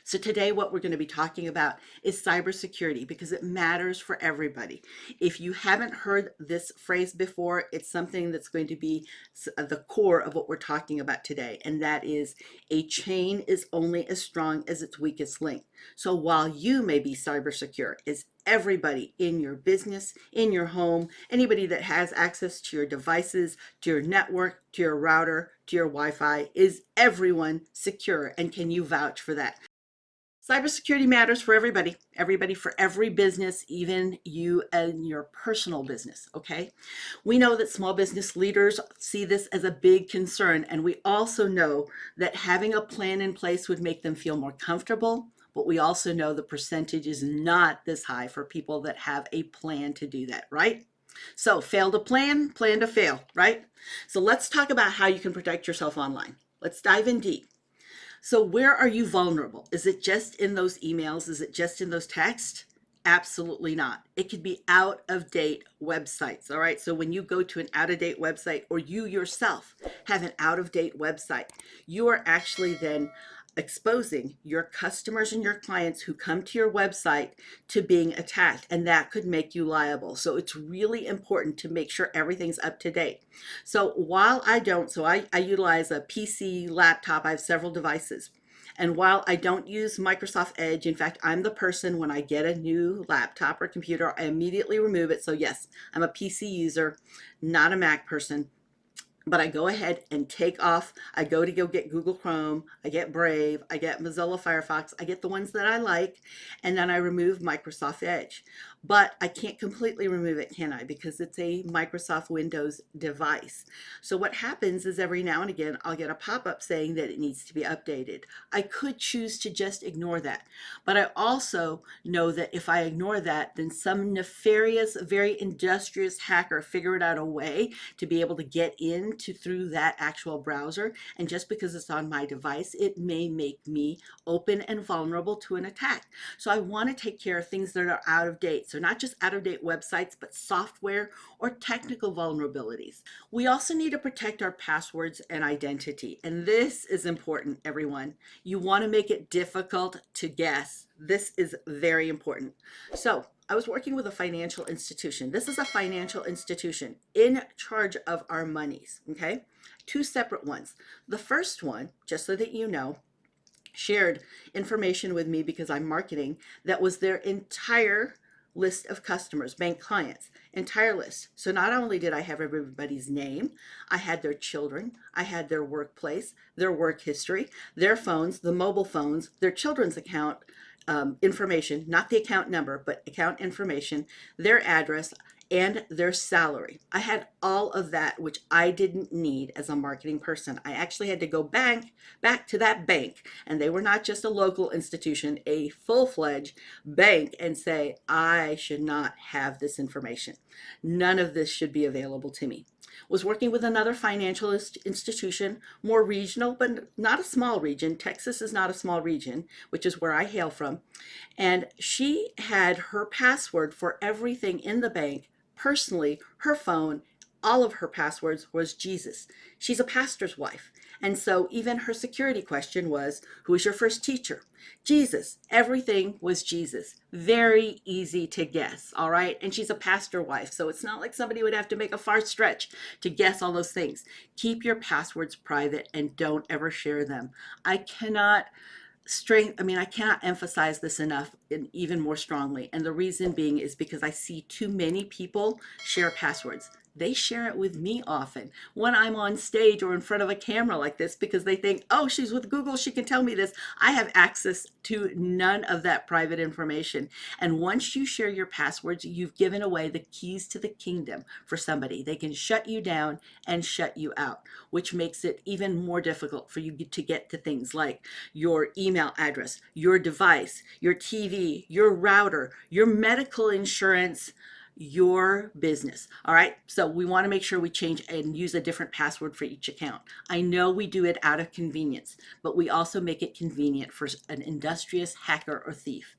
So today what we're going to be talking about is cybersecurity because it matters for everybody. If you haven't heard this phrase before, it's something that's going to be the core of what we're talking about today, and that is a chain is only as strong as its weakest link. So while you may be cyber secure, is everybody in your business, in your home, anybody that has access to your devices, to your network, to your router, to your Wi-Fi, is everyone secure? And can you vouch for that? Cybersecurity matters for everybody for every business, even you and your personal business, okay? We know that small business leaders see this as a big concern, and we also know that having a plan in place would make them feel more comfortable, but we also know the percentage is not this high for people that have a plan to do that, right? So fail to plan, plan to fail, right? So let's talk about how you can protect yourself online. Let's dive in deep. So where are you vulnerable? Is it just in those emails? Is it just in those texts? Absolutely not. It could be out of date websites. All right. So when you go to an out of date website, or you yourself have an out of date website, you are actually then exposing your customers and your clients who come to your website to being attacked, and that could make you liable. So it's really important to make sure everything's up to date. So while I don't, so I utilize a PC, laptop, I have several devices. And while I don't use Microsoft Edge, in fact, I'm the person when I get a new laptop or computer, I immediately remove it. So yes, I'm a PC user, not a Mac person. But I go ahead and take off. I go get Google Chrome, I get Brave, I get Mozilla Firefox, I get the ones that I like, and then I remove Microsoft Edge. But I can't completely remove it, can I? Because it's a Microsoft Windows device. So what happens is every now and again, I'll get a pop-up saying that it needs to be updated. I could choose to just ignore that. But I also know that if I ignore that, then some nefarious, very industrious hacker figured out a way to be able to get into through that actual browser. And just because it's on my device, it may make me open and vulnerable to an attack. So I want to take care of things that are out of date. So not just out of date websites, but software or technical vulnerabilities. We also need to protect our passwords and identity. And this is important, everyone. You want to make it difficult to guess. This is very important. So I was working with a financial institution. This is a financial institution in charge of our monies, okay? Two separate ones. The first one, just so that you know, shared information with me because I'm marketing, that was their entire list of customers, bank clients, entire list. So not only did I have everybody's name, I had their children, I had their workplace, their work history, their phones, the mobile phones, their children's account information, not the account number, but account information, their address, and their salary. I had all of that, which I didn't need as a marketing person. I actually had to go back to that bank, and they were not just a local institution, a full-fledged bank, and say, I should not have this information. None of this should be available to me. Was working with another financial institution, more regional, but not a small region. Texas is not a small region, which is where I hail from. And she had her password for everything in the bank, personally, her phone, all of her passwords was Jesus. She's a pastor's wife. And so even her security question was, who is your first teacher? Jesus. Everything was Jesus. Very easy to guess, all right? And she's a pastor wife, so it's not like somebody would have to make a far stretch to guess all those things. Keep your passwords private and don't ever share them. I cannot emphasize this enough and even more strongly. And the reason being is because I see too many people share passwords. They share it with me often when I'm on stage or in front of a camera like this because they think, oh, she's with Google, she can tell me this. I have access to none of that private information. And once you share your passwords, you've given away the keys to the kingdom for somebody. They can shut you down and shut you out, which makes it even more difficult for you to get to things like your email address, your device, your TV, your router, your medical insurance, your business. All right. So we want to make sure we change and use a different password for each account. I know we do it out of convenience, but we also make it convenient for an industrious hacker or thief.